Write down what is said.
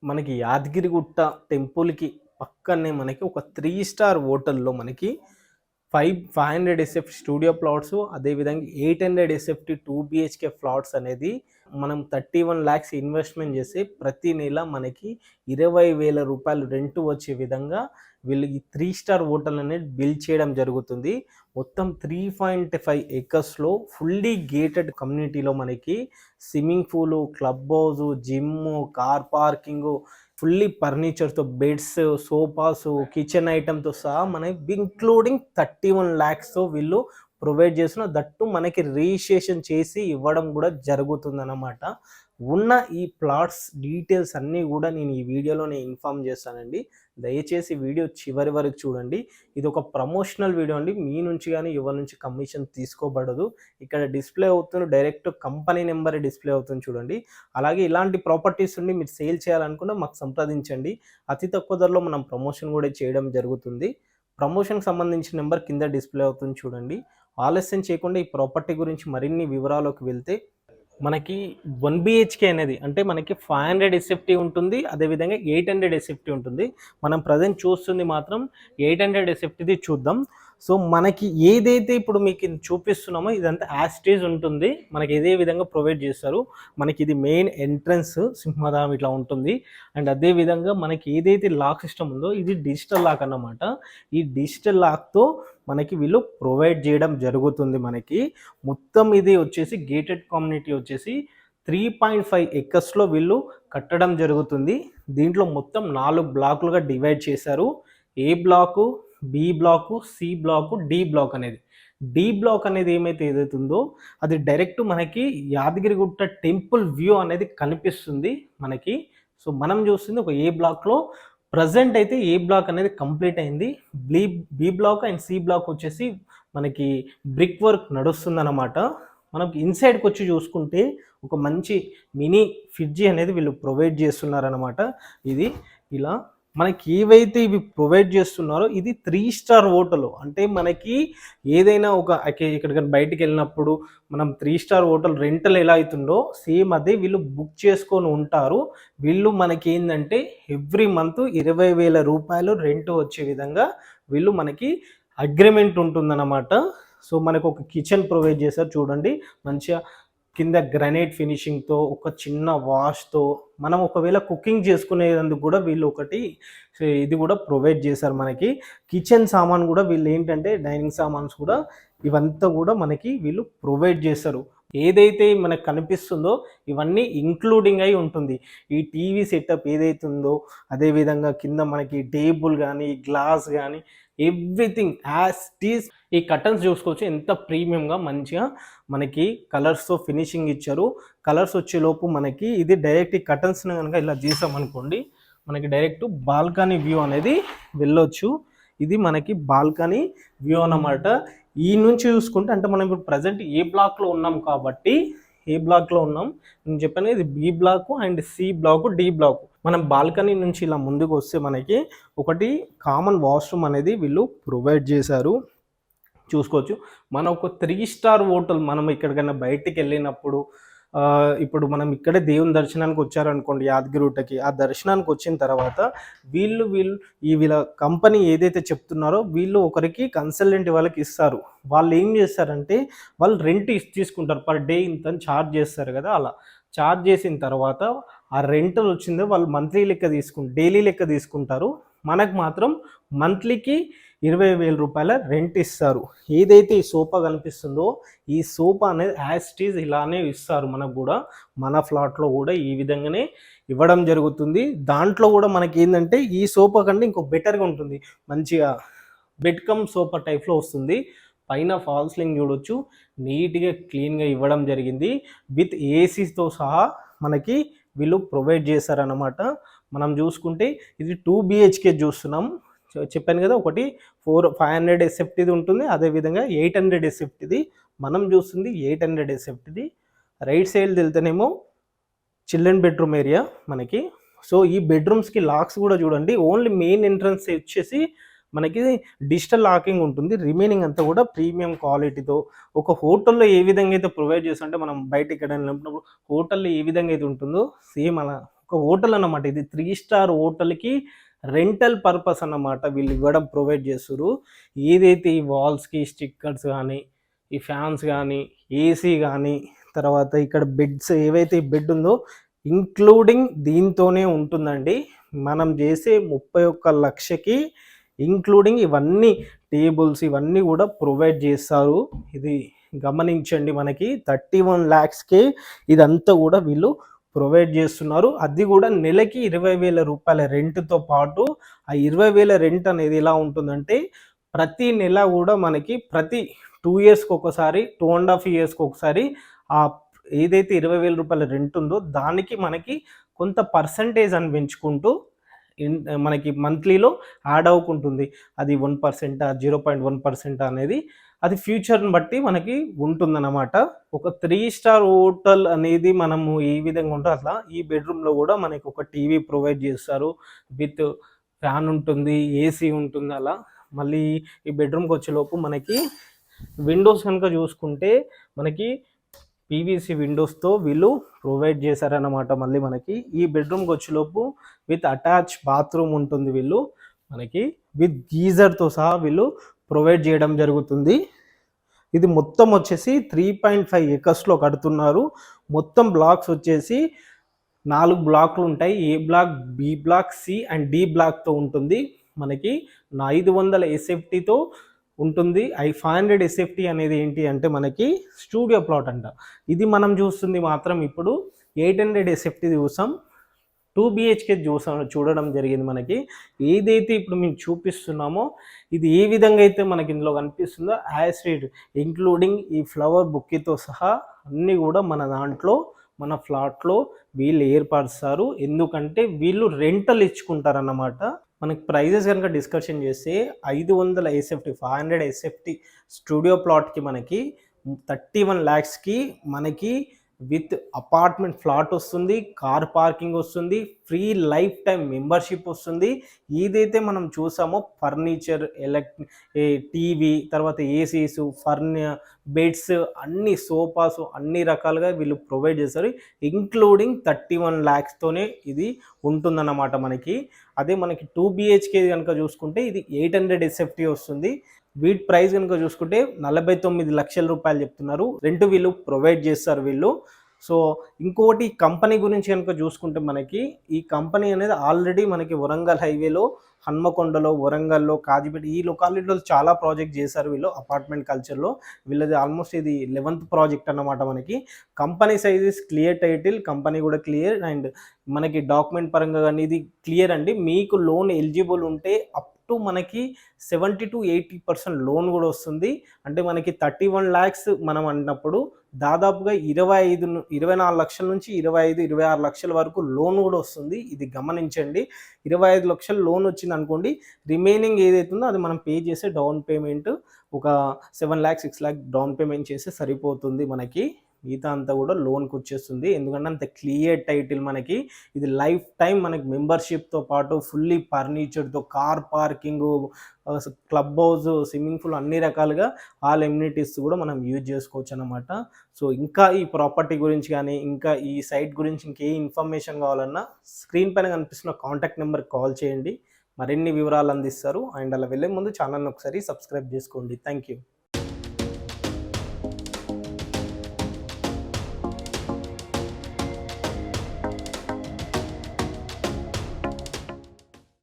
మనకి యాదగిరిగుట్ట టెంపుల్‌కి పక్కనే మనకి ఒక 3 స్టార్ హోటల్‌లో మనకి 500 ఎస్ఎఫ్టీ స్టూడియో ప్లాట్స్, అదేవిధంగా 800 ఎస్ఎఫ్టీ 2 బిహెచ్‌కే ఫ్లాట్స్ అనేది మనం 31 లాక్స్ ఇన్వెస్ట్మెంట్ చేసి ప్రతి నెల మనకి 20,000 రూపాయలు రెంట్ వచ్చే విధంగా వీళ్ళు ఈ 3 స్టార్ హోటల్ అనేది బిల్డ్ చేయడం జరుగుతుంది. మొత్తం 3.5 ఏకర్స్‌లో ఫుల్లీ గేటెడ్ కమ్యూనిటీలో మనకి స్విమ్మింగ్ పూలు, club house, gym, car parking, fully ఫర్నిచర్‌తో బెడ్స్, సోఫాస్, కిచెన్ ఐటెమ్‌తో సహా మనకి ఇంక్లూడింగ్ 31 లాక్స్‌తో వీళ్ళు ప్రొవైడ్ చేస్తున్న దట్టు మనకి రిజిస్ట్రేషన్ చేసి ఇవ్వడం కూడా జరుగుతుందన్నమాట. ఉన్న ఈ ప్లాట్స్ డీటెయిల్స్ అన్నీ కూడా నేను ఈ వీడియోలోనే ఇన్ఫార్మ్ చేస్తానండి. దయచేసి వీడియో చివరి వరకు చూడండి. ఇది ఒక ప్రమోషనల్ వీడియో అండి. మీ నుంచి కానీ ఎవరి నుంచి కమిషన్ తీసుకోబడదు. ఇక్కడ డిస్ప్లే అవుతున్న డైరెక్ట్ కంపెనీ నెంబర్ డిస్ప్లే అవుతుంది చూడండి. అలాగే ఇలాంటి ప్రాపర్టీస్ నుండి మీరు సేల్ చేయాలనుకున్నా మాకు సంప్రదించండి. అతి తక్కువ ధరలో మనం ప్రమోషన్ కూడా చేయడం జరుగుతుంది. ప్రమోషన్కి సంబంధించిన నెంబర్ కింద డిస్ప్లే అవుతుంది చూడండి. ఆలస్యం చేయకుండా ఈ ప్రాపర్టీ గురించి మరిన్ని వివరాలకు వెళ్తే మనకి 1 బిహెచ్కే అనేది అంటే మనకి 500 ఎస్ఎఫ్టీ ఉంటుంది, అదేవిధంగా 800 ఎస్ఎఫ్టీ ఉంటుంది. మనం ప్రజెంట్ చూస్తుంది మాత్రం 800 ఎస్ఎఫ్టీది చూద్దాం. సో మనకి ఏదైతే ఇప్పుడు మీకు చూపిస్తున్నామో ఇదంతా యాస్టేజ్ ఉంటుంది. మనకి ఇదే విధంగా ప్రొవైడ్ చేస్తారు. మనకి ఇది మెయిన్ ఎంట్రన్స్ సింహధామం ఇట్లా ఉంటుంది. అండ్ అదేవిధంగా మనకి ఏదైతే లాక్ సిస్టమ్ ఉందో ఇది డిజిటల్ లాక్ అన్నమాట. ఈ డిజిటల్ లాక్తో మనకి వీళ్ళు ప్రొవైడ్ చేయడం జరుగుతుంది. మనకి మొత్తం ఇది వచ్చేసి గేటెడ్ కమ్యూనిటీ వచ్చేసి 3.5 ఎకర్స్లో వీళ్ళు కట్టడం జరుగుతుంది. దీంట్లో మొత్తం 4 బ్లాకులుగా డివైడ్ చేశారు. A block, B block, C block, D block అనేది. డి బ్లాక్ అనేది ఏదైతే ఉందో అది డైరెక్ట్ మనకి యాదగిరిగుట్ట టెంపుల్ వ్యూ అనేది కనిపిస్తుంది మనకి. సో మనం చూస్తుంది ఒక ఏ బ్లాక్లో ప్రజెంట్ అయితే ఏ బ్లాక్ అనేది కంప్లీట్ అయింది. B block and C block వచ్చేసి మనకి బ్రిక్ వర్క్ నడుస్తుందన్నమాట. మనకి ఇన్సైడ్కి వచ్చి చూసుకుంటే ఒక మంచి మినీ ఫ్రిడ్జ్ అనేది వీళ్ళు ప్రొవైడ్ చేస్తున్నారనమాట. ఇది ఇలా మనకి ఏవైతే ఇవి ప్రొవైడ్ చేస్తున్నారో ఇది 3 స్టార్ హోటల్. అంటే మనకి ఏదైనా ఒక ఎక్కడికైనా బయటికి వెళ్ళినప్పుడు మనం 3 స్టార్ హోటల్ రెంటల్ ఎలా అవుతుందో సేమ్ అదే వీళ్ళు బుక్ చేసుకొని ఉంటారు. వీళ్ళు మనకి ఏంటంటే ఎవ్రీ మంత్ 20,000 రూపాయలు రెంట్ వచ్చే విధంగా వీళ్ళు మనకి అగ్రిమెంట్ ఉంటుందన్నమాట. సో మనకు ఒక కిచెన్ ప్రొవైడ్ చేశారు చూడండి. మంచిగా కింద గ్రానైట్ ఫినిషింగ్తో ఒక చిన్న వాష్తో మనం ఒకవేళ కుకింగ్ చేసుకునేందుకు కూడా వీళ్ళు ఒకటి ఇది కూడా ప్రొవైడ్ చేశారు మనకి. కిచెన్ సామాన్ కూడా వీళ్ళు ఏంటంటే డైనింగ్ సామాన్స్ కూడా ఇవంతా కూడా మనకి వీళ్ళు ప్రొవైడ్ చేస్తారు. ఏదైతే మనకు కనిపిస్తుందో ఇవన్నీ ఇంక్లూడింగ్ అయి ఉంటుంది. ఈ టీవీ సెటప్ ఏదైతే ఉందో అదేవిధంగా కింద మనకి టేబుల్ కానీ గ్లాస్ కానీ ఎవ్రీథింగ్ యాజ్ టీస్. ఈ కర్టన్స్ చూసుకోవచ్చు ఎంత ప్రీమియంగా మంచిగా మనకి కలర్స్తో ఫినిషింగ్ ఇచ్చారు. కలర్స్ వచ్చేలోపు మనకి ఇది డైరెక్ట్ ఈ కర్టన్స్ని కనుక ఇలా చేసామనుకోండి మనకి డైరెక్ట్ బాల్కనీ వ్యూ అనేది వెళ్ళొచ్చు. ఇది మనకి బాల్కనీ వ్యూ అన్నమాట. ఈ నుంచి చూసుకుంటే అంటే మనం ఇప్పుడు ప్రజెంట్ ఏ బ్లాక్లో ఉన్నాం కాబట్టి ఏ బ్లాక్లో ఉన్నాం నేను చెప్పాను. ఇది B block and C block, D block. మనం బాల్కనీ నుంచి ఇలా ముందుకు వస్తే మనకి ఒకటి కామన్ వాష్రూమ్ అనేది వీళ్ళు ప్రొవైడ్ చేశారు చూసుకోవచ్చు. మన ఒక 3 స్టార్ హోటల్ మనం ఎక్కడికైనా బయటికి వెళ్ళినప్పుడు ఇప్పుడు మనం ఇక్కడే దేవుని దర్శనానికి వచ్చారనుకోండి యాదగిరిగుట్టకి. ఆ దర్శనానికి వచ్చిన తర్వాత వీళ్ళ కంపెనీ ఏదైతే చెప్తున్నారో వీళ్ళు ఒకరికి కన్సల్టెంట్ వాళ్ళకి ఇస్తారు. వాళ్ళు ఏం చేస్తారంటే వాళ్ళు రెంట్ తీసుకుంటారు. పర్ డే ఇంత ఛార్జ్ చేస్తారు కదా. అలా ఛార్జ్ చేసిన తర్వాత ఆ రెంటల్ వచ్చిందో వాళ్ళు మంత్లీ లెక్క డైలీ లెక్క తీసుకుంటారు. మనకు మాత్రం మంత్లీకి 20,000 రూపాయల రెంట్ ఇస్తారు. ఏదైతే ఈ సోఫా కనిపిస్తుందో ఈ సోఫా అనేది యాస్టీజ్ ఇలానే ఇస్తారు మనకు కూడా. మన ఫ్లాట్లో కూడా ఈ విధంగానే ఇవ్వడం జరుగుతుంది. దాంట్లో కూడా మనకి ఏంటంటే ఈ సోఫా కంటే ఇంకో బెటర్గా ఉంటుంది. మంచిగా బెడ్ కమ్ సోఫా టైప్లో వస్తుంది. పైన ఫాల్ సీలింగ్ చూడొచ్చు. నీట్గా క్లీన్గా ఇవ్వడం జరిగింది. విత్ ఏసీతో సహా మనకి వీళ్ళు ప్రొవైడ్ చేశారన్నమాట. మనం చూసుకుంటే ఇది 2 బిహెచ్కే చూస్తున్నాం. చెప్పాను కదా, ఒకటి 500 ఎస్ఎఫ్టీది ఉంటుంది, అదేవిధంగా 800 ఎస్ఎఫ్టీది. మనం చూస్తుంది 800 ఎస్ఎఫ్టీది. రైట్ సైడ్ వెళ్తేనేమో చిల్డ్రన్ బెడ్రూమ్ ఏరియా మనకి. సో ఈ బెడ్రూమ్స్కి లాక్స్ కూడా చూడండి. ఓన్లీ మెయిన్ ఎంట్రన్స్ వచ్చేసి మనకి డిజిటల్ లాకింగ్ ఉంటుంది. రిమైనింగ్ అంతా కూడా ప్రీమియం క్వాలిటీతో ఒక హోటల్లో ఏ విధంగా అయితే ప్రొవైడ్ చేస్తుంటే మనం బయట ఇక్కడ వెళ్ళినప్పుడు హోటల్లో ఏ విధంగా అయితే ఉంటుందో సేమ్ అలా ఒక హోటల్ అన్నమాట. ఇది 3 స్టార్ హోటల్‌కి రెంటల్ పర్పస్ అన్నమాట వీళ్ళు ఇవ్వడం ప్రొవైడ్ చేస్తుర్రు. ఏదైతే ఈ వాల్స్‌కి స్టిక్కర్స్ గానీ, ఈ ఫ్యాన్స్ గానీ, ఏసీ గానీ, తర్వాత ఇక్కడ బెడ్స్ ఏవైతే ఈ బెడ్ ఉందో ఇంక్లూడింగ్ దీంతోనే ఉంటుందండి. మనం చేసే 31,00,000కి ఇంక్లూడింగ్ ఇవన్నీ టేబుల్స్ ఇవన్నీ కూడా ప్రొవైడ్ చేస్తారు. ఇది గమనించండి, మనకి 31 lakhsకే ఇదంతా కూడా వీళ్ళు ప్రొవైడ్ చేస్తున్నారు. అది కూడా నెలకి 20,000 రూపాయల రెంట్‌తో పాటు ఆ 20,000 రెంట్ అనేది ఎలా ఉంటుందంటే ప్రతి నెల కూడా మనకి ప్రతి 2 ఇయర్స్‌కి ఒకసారి 2.5 ఇయర్స్‌కి ఒకసారి ఆ ఏదైతే 20,000 రూపాయల రెంట్ ఉందో దానికి మనకి కొంత పర్సంటేజ్ అని పెంచుకుంటూ మనకి మంత్లీలో యాడ్ అవ్వుకుంటుంది. అది 1%, 0.1% అనేది అది ఫ్యూచర్‌ని బట్టి మనకి ఉంటుందన్నమాట. ఒక 3 స్టార్ హోటల్ అనేది మనము ఏ విధంగా ఉంటో అట్లా ఈ బెడ్‌రూమ్‌లో కూడా మనకి ఒక టీవీ ప్రొవైడ్ చేస్తారు. విత్ ఫ్యాన్ ఉంటుంది, ఏసీ ఉంటుంది అలా. మళ్ళీ ఈ బెడ్‌రూమ్‌కి వచ్చేలోపు మనకి విండోస్ కనుక చూసుకుంటే మనకి పీవీసీ విండోస్‌తో వీళ్ళు ప్రొవైడ్ చేశారన్నమాట. మళ్ళీ మనకి ఈ బెడ్‌రూమ్‌కి వచ్చేలోపు విత్ అటాచ్ బాత్రూమ్ ఉంటుంది వీళ్ళు మనకి విత్ గీజర్‌తో సహా వీళ్ళు ప్రొవైడ్ చేయడం జరుగుతుంది. ఇది మొత్తం వచ్చేసి 3.5 ఎకర్స్‌లో కడుతున్నారు. మొత్తం బ్లాక్స్ వచ్చేసి 4 బ్లాక్లు ఉంటాయి. A block, B block, C and D బ్లాక్‌తో ఉంటుంది. మనకి 500 ఎస్ఎఫ్టీతో ఉంటుంది. 500 ఎస్ఎఫ్టీ అనేది ఏంటి అంటే మనకి స్టూడియో ప్లాట్ అంట. ఇది మనం చూస్తుంది మాత్రం ఇప్పుడు 800 ఎస్ఎఫ్టీ చూసాం. 2 బిహెచ్కే చూడడం జరిగింది మనకి. ఏదైతే ఇప్పుడు మేము చూపిస్తున్నామో ఇది ఏ విధంగా అయితే మనకి ఇందులో కనిపిస్తుందో యాజ్ ఇట్ ఇంక్లూడింగ్ ఈ ఫ్లవర్ బుక్కేతో సహా అన్నీ కూడా మన దాంట్లో మన ఫ్లాట్లో వీళ్ళు ఏర్పరుస్తారు. ఎందుకంటే వీళ్ళు రెంటల్ ఇచ్చుకుంటారన్నమాట. మనకి ప్రైజెస్ కనుక డిస్కషన్ చేస్తే 500 ఎస్ఎఫ్టీ 500 ఎస్ఎఫ్టీ స్టూడియో ప్లాట్‌కి మనకి 31 lakhsకి మనకి విత్ అపార్ట్మెంట్ ఫ్లాట్ వస్తుంది, కార్ పార్కింగ్ వస్తుంది, ఫ్రీ లైఫ్ టైం మెంబర్షిప్ వస్తుంది. ఏదైతే మనం చూసామో ఫర్నిచర్, టీవీ, తర్వాత ఏసీస్, బెడ్స్, అన్ని సోఫాస్ అన్ని రకాలుగా వీళ్ళు ప్రొవైడ్ చేస్తారు. ఇంక్లూడింగ్ 31 lakhsతోనే ఇది ఉంటుందన్నమాట మనకి. అదే మనకి 2 బిహెచ్కే కనుక చూసుకుంటే ఇది 800 ఎస్ఎఫ్టీ వస్తుంది. వీటి ప్రైస్ కనుక చూసుకుంటే 49 లక్షల రూపాయలు చెప్తున్నారు. రెంట్ వీళ్ళు ప్రొవైడ్ చేస్తారు వీళ్ళు. సో ఇంకోటి కంపెనీ గురించి కనుక చూసుకుంటే మనకి ఈ కంపెనీ అనేది ఆల్రెడీ మనకి వరంగల్ హైవేలో, హన్మకొండలో, వరంగల్లో, కాజీపేట ఈ లొకాలిటీలో చాలా ప్రాజెక్ట్ చేశారు వీళ్ళు అపార్ట్మెంట్ కల్చర్లో. వీళ్ళది ఆల్మోస్ట్ ఇది 11th ప్రాజెక్ట్ అన్నమాట మనకి. Company size is clear title, company కూడా క్లియర్ అండ్ మనకి డాక్యుమెంట్ పరంగా కానీ ఇది క్లియర్ అండి. మీకు లోన్ ఎలిజిబుల్ ఉంటే అప్ టు మనకి 70-80% లోన్ కూడా వస్తుంది. అంటే మనకి 31 lakhs మనం అన్నప్పుడు దాదాపుగా 24 లక్షల నుంచి 25-26 లక్షల వరకు లోన్ కూడా వస్తుంది. ఇది గమనించండి. 25 లక్షలు లోన్ వచ్చింది అనుకోండి, రిమైనింగ్ ఏదైతుందో అది మనం పే చేసే డౌన్ పేమెంట్ ఒక 7 lakhs 6 lakh డౌన్ పేమెంట్ చేస్తే సరిపోతుంది మనకి. మిగతా అంతా కూడా లోన్కి వచ్చేస్తుంది. ఎందుకంటే అంత క్లియర్ టైటిల్ మనకి. ఇది లైఫ్ టైం మనకి మెంబర్షిప్తో పాటు ఫుల్లీ ఫర్నిచర్తో, car parking, club house, swimming pool అన్ని రకాలుగా ఆల్ ఎమ్యూనిటీస్ కూడా మనం యూజ్ చేసుకోవచ్చు అన్నమాట. సో ఇంకా ఈ ప్రాపర్టీ గురించి కానీ ఇంకా ఈ సైట్ గురించి ఇంకే ఇన్ఫర్మేషన్ కావాలన్నా స్క్రీన్ పైన కనిపిస్తున్న కాంటాక్ట్ నెంబర్కి కాల్ చేయండి. మరిన్ని వివరాలు అందిస్తారు. అండ్ అలా వెళ్ళే ముందు ఛానల్ని ఒకసారి సబ్స్క్రైబ్ చేసుకోండి. Thank you.